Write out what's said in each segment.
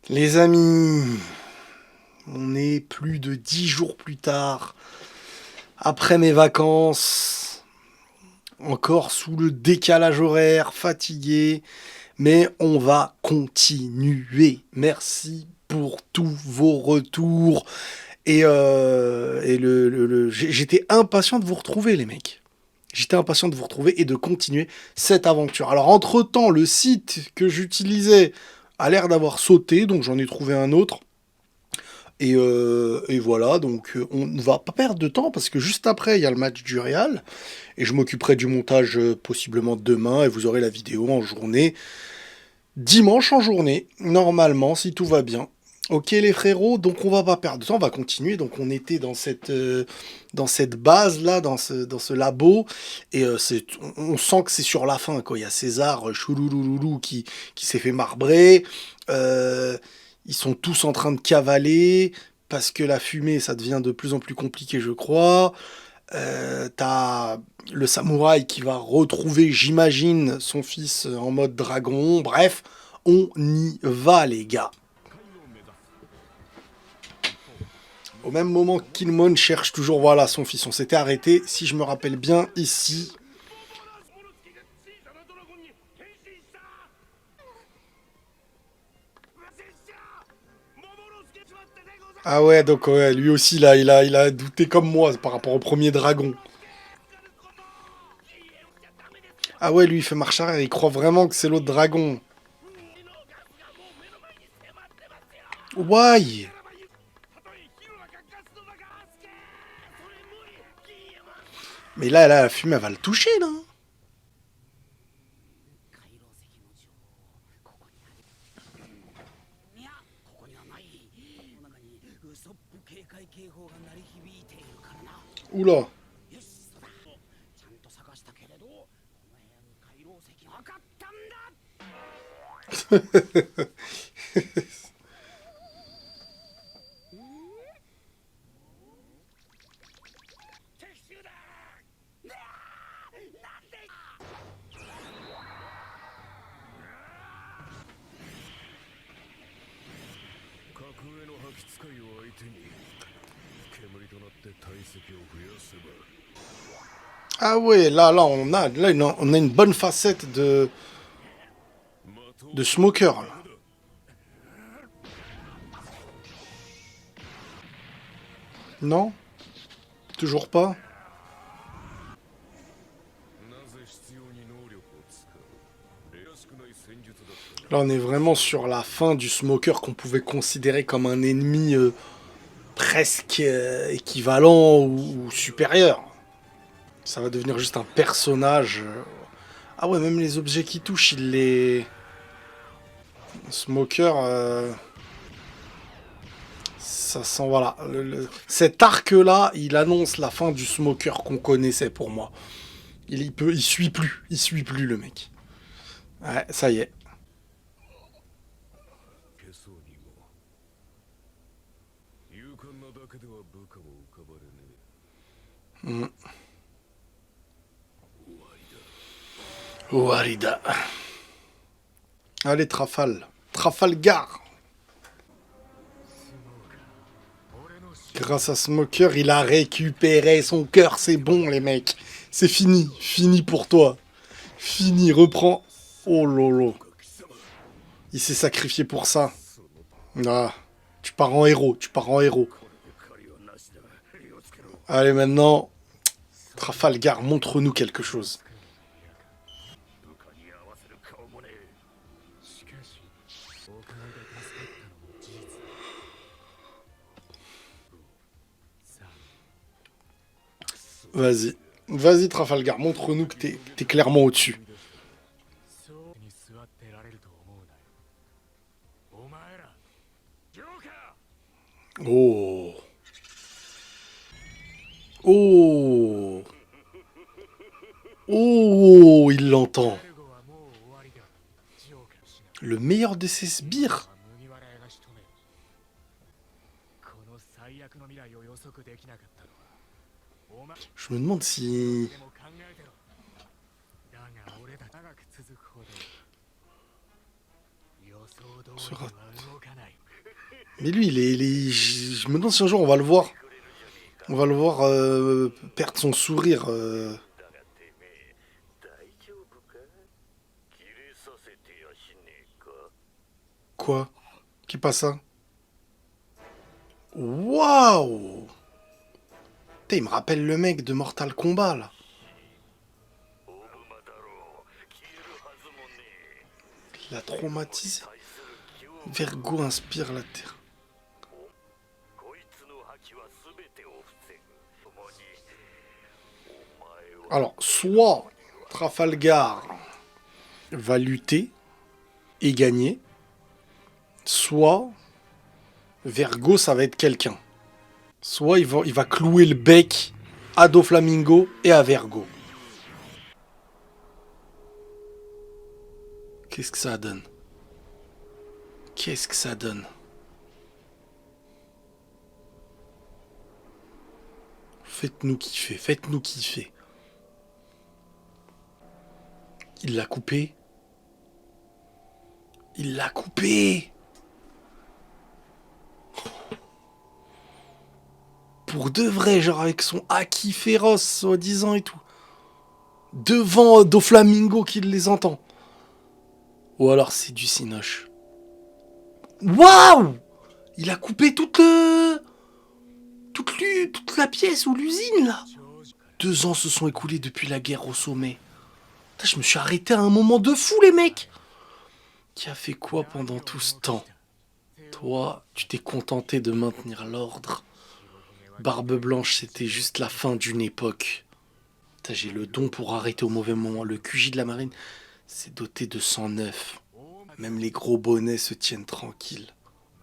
Les amis, on est plus de 10 jours plus tard, après mes vacances, encore sous le décalage horaire, fatigué, mais on va continuer. Merci pour tous vos retours. J'étais impatient de vous retrouver, les mecs. J'étais impatient de vous retrouver et de continuer cette aventure. Alors, entre-temps, le site que j'utilisais a l'air d'avoir sauté, donc j'en ai trouvé un autre. Et voilà, donc on ne va pas perdre de temps parce que juste après, il y a le match du Real. Et je m'occuperai du montage possiblement demain et vous aurez la vidéo en journée. Dimanche en journée, normalement, si tout va bien. Ok les frérots, donc on va pas perdre de temps, on va continuer. Donc on était dans cette base là, dans ce labo, et on sent que c'est sur la fin quoi. Il y a César chouloulouloulou qui s'est fait marbrer. Euh, Ils sont tous en train de cavaler parce que la fumée ça devient de plus en plus compliqué je crois. T'as le samouraï qui va retrouver, j'imagine, son fils en mode dragon. Bref, on y va, les gars. Au même moment, Killmon cherche toujours, voilà, son fils. On s'était arrêté, si je me rappelle bien, ici. Ah ouais, donc ouais, lui aussi, là, il a douté comme moi par rapport au premier dragon. Ah ouais, lui, il fait marche arrière, il croit vraiment que c'est l'autre dragon. Why? Mais là, la fumée, elle va le toucher, là. Oula. Ah ouais, on a une bonne facette de smoker, là. Non? Toujours pas? Là, on est vraiment sur la fin du smoker qu'on pouvait considérer comme un ennemi presque équivalent ou supérieur. Ça va devenir juste un personnage. Ah ouais, même les objets qui touchent, il les... Smoker, ça sent, voilà. Cet arc-là, il annonce la fin du smoker qu'on connaissait pour moi. Il suit plus le mec. Ouais, ça y est. Mm. Warida. Allez, Trafal. Trafalgar. Grâce à Smoker, il a récupéré son cœur. C'est bon, les mecs. C'est fini. Fini pour toi. Fini, reprends. Oh lolo. Il s'est sacrifié pour ça. Ah, tu pars en héros. Tu pars en héros. Allez, maintenant, Trafalgar, montre-nous quelque chose. Vas-y. Vas-y, Trafalgar, montre-nous que t'es clairement au-dessus. Oh. Oh. Oh, il l'entend. Le meilleur de ses sbires. Je me demande si... Sera... Mais lui, je me demande si un jour on va le voir. On va le voir perdre son sourire. だがてめえ大丈夫か切れさせてやしねえか Quoi? Qui passe ça? Waouh! Putain, il me rappelle le mec de Mortal Kombat, là. オブマだろう消えるはずもねえ Il a traumatisé. 対する恐怖 Vergo inspire la terre. こいつの覇気は全てを防ぐ共にお前を Alors, soit Trafalgar va lutter et gagner, soit Vergo, ça va être quelqu'un. Soit il va clouer le bec à Doflamingo et à Vergo. Qu'est-ce que ça donne? Qu'est-ce que ça donne? Faites-nous kiffer, faites-nous kiffer. Il l'a coupé. Il l'a coupé. Pour de vrai, genre avec son haki féroce, soi-disant et tout. Devant Doflamingo qui les entend. Ou alors c'est du cinoche. Waouh! Il a coupé toute la pièce ou l'usine là. 2 ans se sont écoulés depuis la guerre au sommet. Putain, je me suis arrêté à un moment de fou les mecs. Qui a fait quoi pendant tout ce temps? Toi, tu t'es contenté de maintenir l'ordre. Barbe Blanche, c'était juste la fin d'une époque. Putain, j'ai le don pour arrêter au mauvais moment. Le QJ de la marine, c'est doté de 109. Même les gros bonnets se tiennent tranquilles.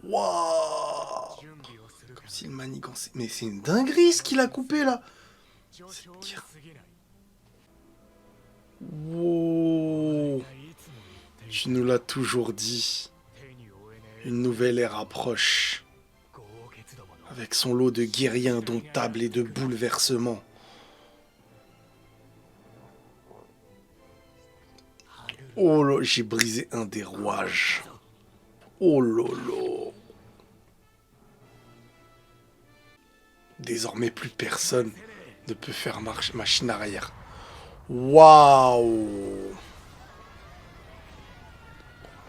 Waouh! Comme s'il manigançait. Mais c'est une dinguerie ce qu'il a coupé là. Cette guerre. Wow! Tu nous l'as toujours dit. Une nouvelle ère approche. Avec son lot de guerriers indomptables et de bouleversements. Oh là, j'ai brisé un des rouages. Oh lolo. Désormais, plus personne ne peut faire machine arrière. Waouh.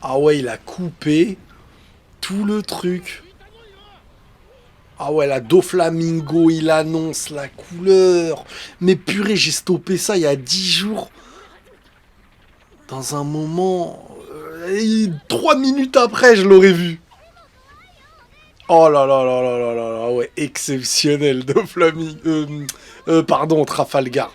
Ah ouais, il a coupé tout le truc. Ah ouais, la Doflamingo, il annonce la couleur. Mais purée, j'ai stoppé ça il y a 10 jours. Dans un moment... 3 minutes après, je l'aurais vu. Oh là là là là là là là, ouais, exceptionnel Doflamingo. Pardon, Trafalgar.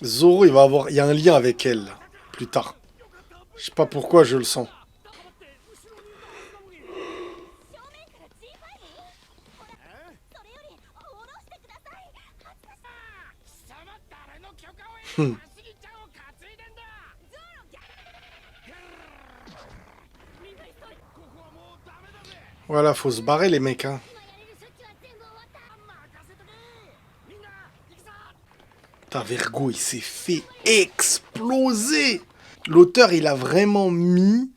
Zoro, il y a un lien avec elle, là, plus tard. Je sais pas pourquoi, je le sens. Hmm. Voilà, faut se barrer les mecs, hein. Putain, Vergo, il s'est fait exploser. L'auteur, il a vraiment mis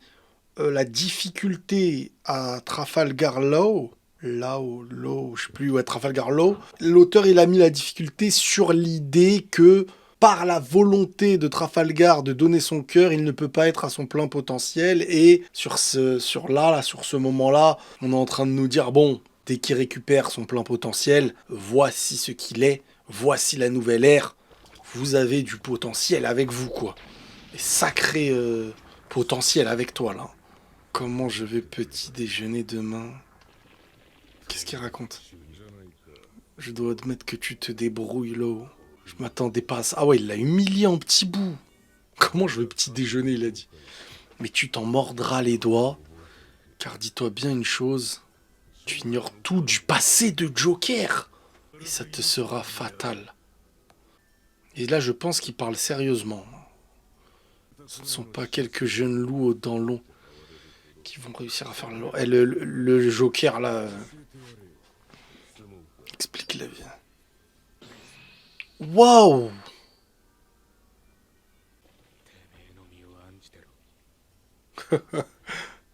la difficulté à Trafalgar Law. Law, je sais plus, ouais, Trafalgar Law. L'auteur, il a mis la difficulté sur l'idée que par la volonté de Trafalgar de donner son cœur, il ne peut pas être à son plein potentiel. Et sur ce moment-là, on est en train de nous dire, bon, dès qu'il récupère son plein potentiel, voici ce qu'il est, voici la nouvelle ère. Vous avez du potentiel avec vous, quoi. Et sacré potentiel avec toi, là. Comment je vais petit déjeuner demain? Qu'est-ce qu'il raconte? Je dois admettre que tu te débrouilles, là. Je m'attendais pas à ça. Ah ouais, il l'a humilié en petits bouts. Comment je vais petit déjeuner, il a dit. Mais tu t'en mordras les doigts. Car dis-toi bien une chose. Tu ignores tout du passé de Joker. Et ça te sera fatal. Et là, je pense qu'il parle sérieusement. Ce ne sont pas quelques jeunes loups aux dents longs qui vont réussir à faire le Joker, là, explique la vie. Waouh!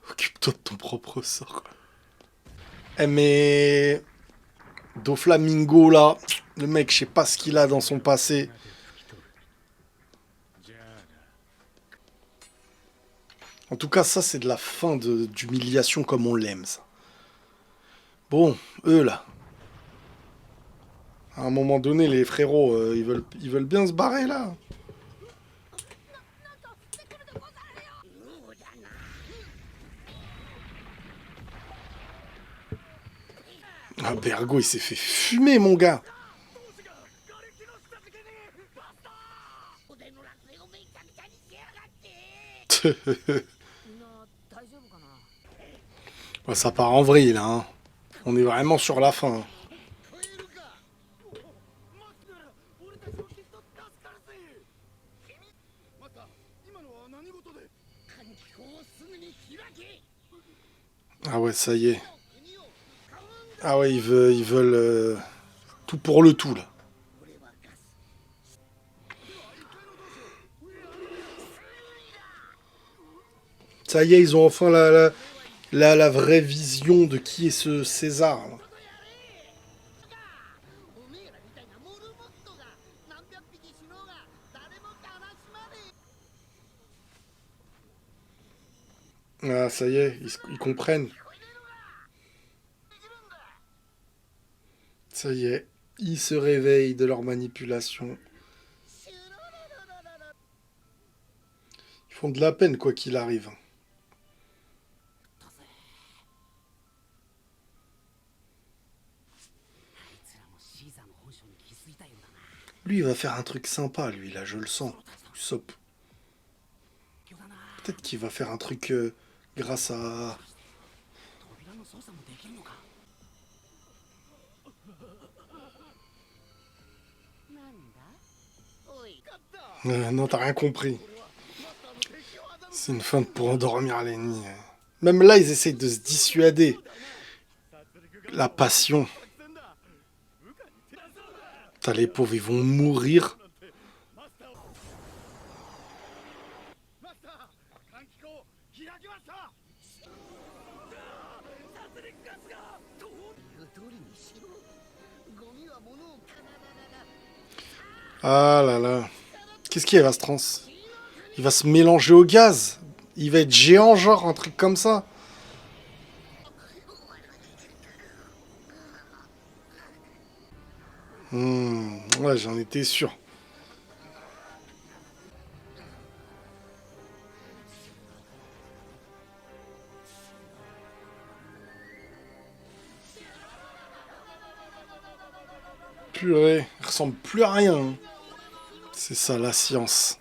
Occupe-toi de ton propre sort. Eh mais... Doflamingo, là, le mec, je sais pas ce qu'il a dans son passé. En tout cas, ça, c'est de la fin d'humiliation comme on l'aime, ça. Bon, eux, là. À un moment donné, les frérots, ils veulent bien se barrer, là. Ah, Bergo, il s'est fait fumer, mon gars. 大丈夫かな。 Ouais, ça part en vrille, là. Hein. On est vraiment sur la fin. Hein. あ ouais, ça y est. Ah ouais, ils veulent tout pour le tout, là. Ça y est, ils ont enfin la vraie vision de qui est ce César. Là. Ah, ça y est, ils comprennent. Ça y est, ils se réveillent de leur manipulation. Ils font de la peine, quoi qu'il arrive. Lui, il va faire un truc sympa, lui, là, je le sens. Sop. Peut-être qu'il va faire un truc grâce à... non, t'as rien compris. C'est une feinte pour endormir l'ennemi. Même là, ils essayent de se dissuader. La passion. T'as les pauvres, ils vont mourir. Ah là là. Qu'est-ce qu'il va se trans? Il va se mélanger au gaz. Il va être géant, genre, un truc comme ça. Ouais, j'en étais sûr. Purée, il ressemble plus à rien. Hein. C'est ça la science.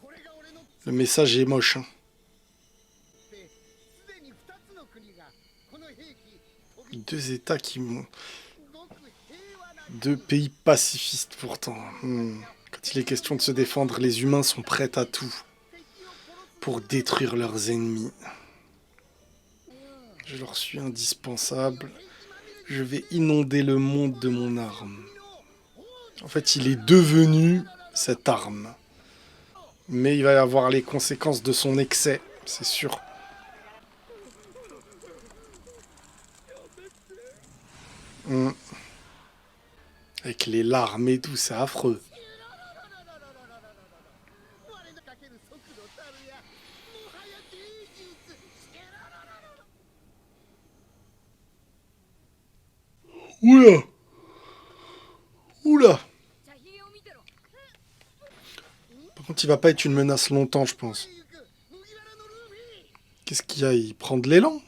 Le message est moche. Hein. Deux États qui m'ont... Deux pays pacifistes pourtant. Quand il est question de se défendre, les humains sont prêts à tout pour détruire leurs ennemis. Je leur suis indispensable. Je vais inonder le monde de mon arme. En fait, il est devenu cette arme. Mais il va y avoir les conséquences de son excès, c'est sûr. Avec les larmes et tout, c'est affreux. Oula! Oula! Par contre, il va pas être une menace longtemps, je pense. Qu'est-ce qu'il y a? Il prend de l'élan?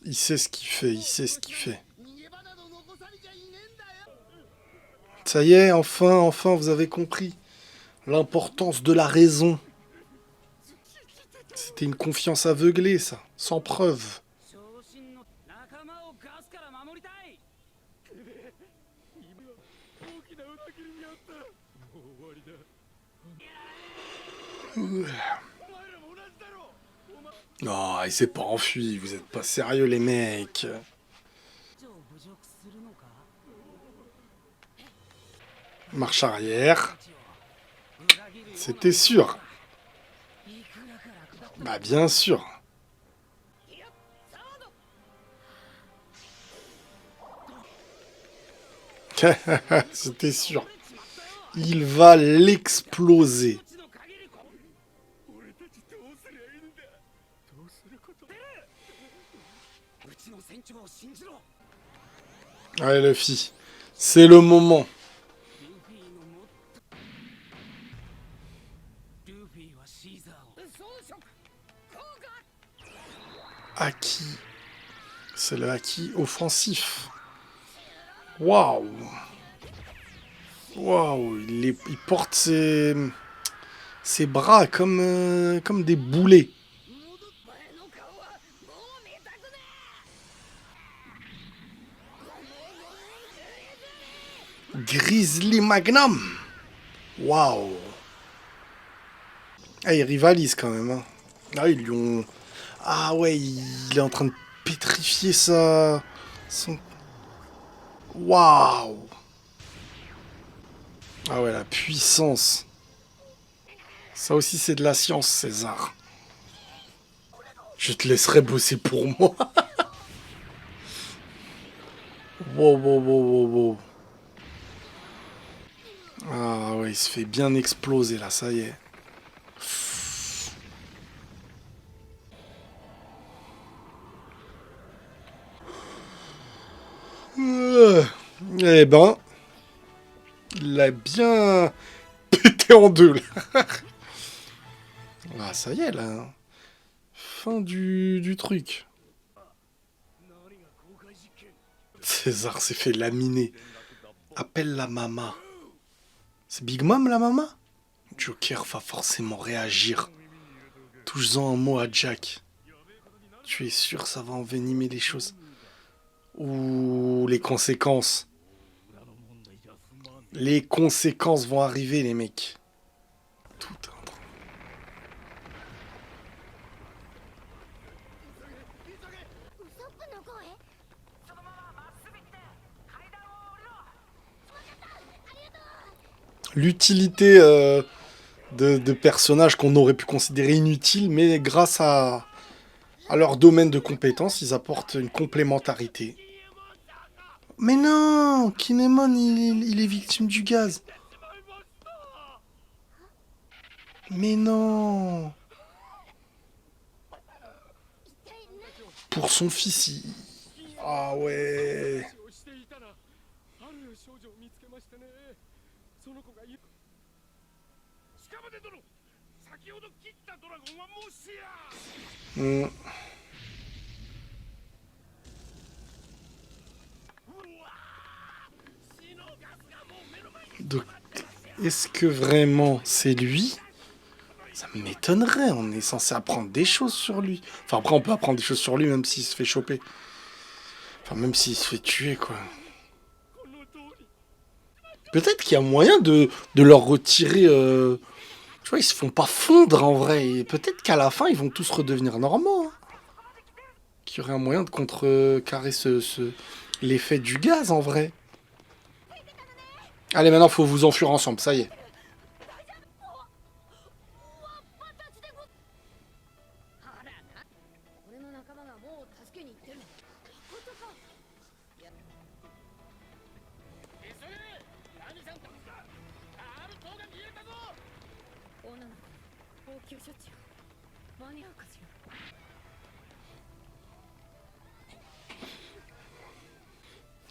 Il sait ce qu'il fait, il sait ce qu'il fait. Ça y est, enfin, vous avez compris l'importance de la raison. C'était une confiance aveuglée, ça, sans preuve. Non, il s'est pas enfui, vous êtes pas sérieux les mecs. Marche arrière. C'était sûr. Bah bien sûr. C'était sûr. Il va l'exploser. Allez Luffy, c'est le moment. Haki. C'est le haki offensif. Waouh. Waouh, il porte ses bras comme des boulets. Grizzly Magnum. Waouh. Ah, ils rivalisent quand même. Hein. Ah, ils lui ont... Ah ouais, il est en train de pétrifier ça. Son... Waouh. Ah ouais, la puissance. Ça aussi, c'est de la science, César. Je te laisserai bosser pour moi. Wow, wow, wow, wow, wow. Ah ouais, il se fait bien exploser là, ça y est. Eh ben, il l'a bien pété en deux là. Ah, ça y est là. Fin du truc. César s'est fait laminer. Appelle la mama. C'est Big Mom la mama? Joker va forcément réagir. Touche-en un mot à Jack. Tu es sûr ça va envenimer les choses? Ouh, les conséquences. Les conséquences vont arriver, les mecs. Tout un truc. L'utilité de personnages qu'on aurait pu considérer inutiles, mais grâce à leur domaine de compétences, ils apportent une complémentarité. Mais non, Kinemon, il est victime du gaz. Mais non. Pour son fils, Ah ouais. Hmm. Donc, est-ce que vraiment c'est lui? Ça m'étonnerait, on est censé apprendre des choses sur lui. Enfin, après, on peut apprendre des choses sur lui même s'il se fait choper. Enfin, même s'il se fait tuer, quoi. Peut-être qu'il y a moyen de leur retirer... Tu vois, ils se font pas fondre, en vrai. Et peut-être qu'à la fin, ils vont tous redevenir normaux. Hein. Qu'il y aurait un moyen de contrecarrer l'effet du gaz, en vrai. Allez, maintenant, faut vous enfuir ensemble, ça y est.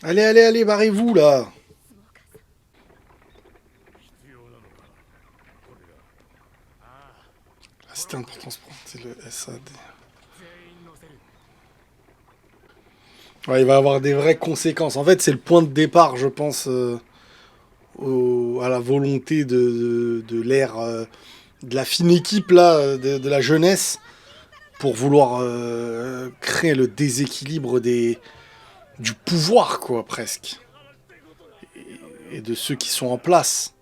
Allez, allez, allez, barrez-vous, là. C'était important, c'est le SAD. Ouais, il va avoir des vraies conséquences. En fait, c'est le point de départ, je pense, à la volonté de l'ère, de la fine équipe, là, de la jeunesse, pour vouloir créer le déséquilibre du pouvoir, quoi, presque. Et de ceux qui sont en place.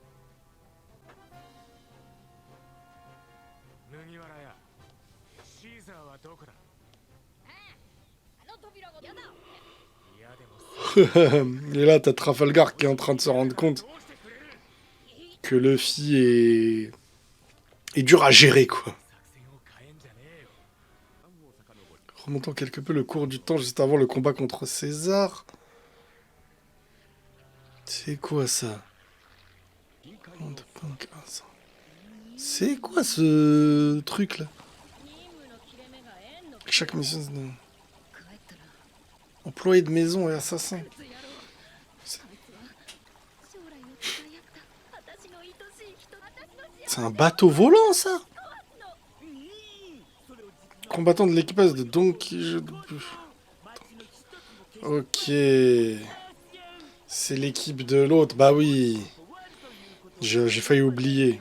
Et là, t'as Trafalgar qui est en train de se rendre compte que Luffy Et dur à gérer, quoi. Remontons quelque peu le cours du temps juste avant le combat contre César. C'est quoi ça? C'est quoi ce truc là? Chaque mission, employé de maison et assassin. C'est un bateau volant ça? Combattant de l'équipage de Donkey. Ok. C'est l'équipe de l'autre, bah oui. J'ai failli oublier.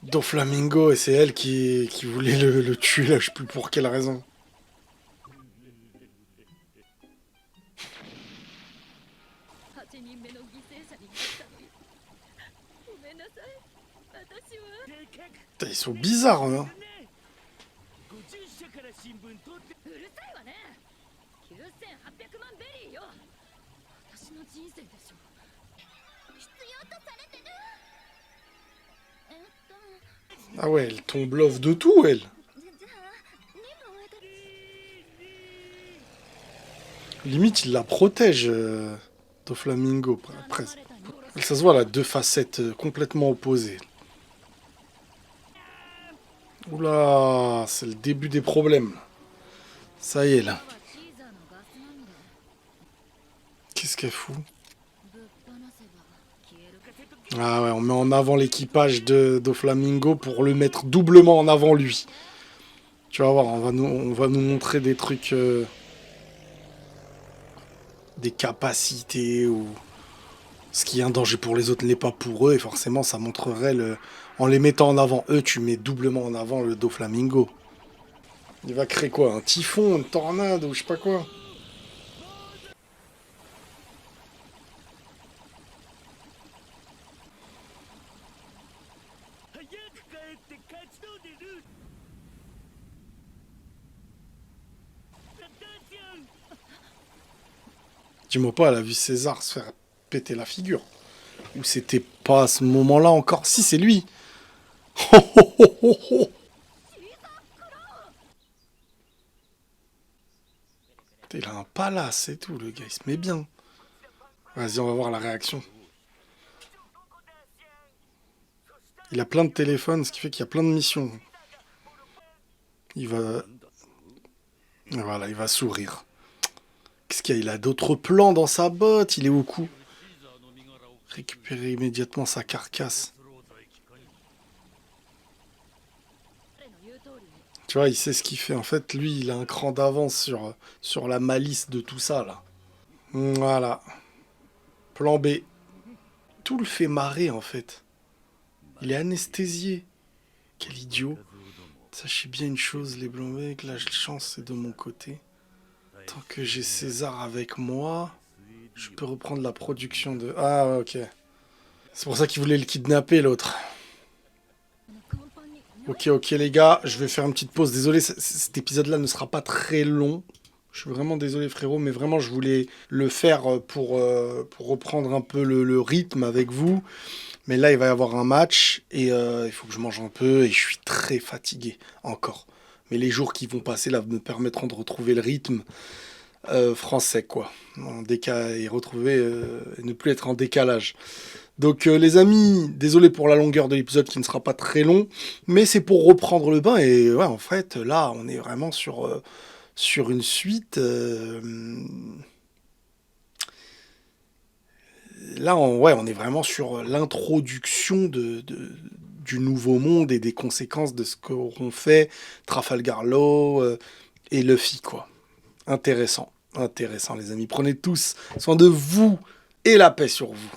Doflamingo, et c'est elle qui voulait le tuer là, je sais plus pour quelle raison. Putain, ils sont bizarres, hein. Ah ouais, elle tombe love de tout, elle. Limite, il la protège, Doflamingo, presque. Ça se voit, là, deux facettes complètement opposées. Oula, c'est le début des problèmes. Ça y est, là. Qu'est-ce qu'elle fout? Ah ouais, on met en avant l'équipage de Doflamingo pour le mettre doublement en avant lui. Tu vas voir, on va nous montrer des trucs... des capacités ou... Ce qui est un danger pour les autres n'est pas pour eux, et forcément ça montrerait le... En les mettant en avant eux, tu mets doublement en avant le Doflamingo. Il va créer quoi? Un typhon, une tornade ou je sais pas quoi? Dis-moi pas, elle a vu César se faire péter la figure. Ou c'était pas à ce moment-là encore? Si, c'est lui. Il a un palace et tout, le gars, il se met bien. Vas-y, on va voir la réaction. Il a plein de téléphones, ce qui fait qu'il y a plein de missions. Il va... Voilà, il va sourire. Qu'est-ce qu'il y a? Il a d'autres plans dans sa botte. Il est au cou. Récupérer immédiatement sa carcasse. Tu vois, il sait ce qu'il fait. En fait, lui, il a un cran d'avance sur la malice de tout ça, là. Voilà. Plan B. Tout le fait marrer, en fait. Il est anesthésié. Quel idiot. Sachez bien une chose, les blancs-becs, la chance est de mon côté. Tant que j'ai César avec moi, je peux reprendre la production de... Ah, ouais, ok. C'est pour ça qu'il voulait le kidnapper, l'autre. Ok, ok, les gars, je vais faire une petite pause. Désolé, cet épisode-là ne sera pas très long. Je suis vraiment désolé, frérot, mais vraiment, je voulais le faire pour reprendre un peu le rythme avec vous. Mais là, il va y avoir un match et il faut que je mange un peu et je suis très fatigué encore. Mais les jours qui vont passer là me permettront de retrouver le rythme français, quoi. Et retrouver et ne plus être en décalage. Donc les amis, désolé pour la longueur de l'épisode qui ne sera pas très long, mais c'est pour reprendre le bain et ouais, en fait, là, on est vraiment sur une suite. Là, on est vraiment sur l'introduction du nouveau monde et des conséquences de ce qu'auront fait Trafalgar Law et Luffy, quoi. Intéressant, intéressant, les amis. Prenez tous soin de vous et la paix sur vous.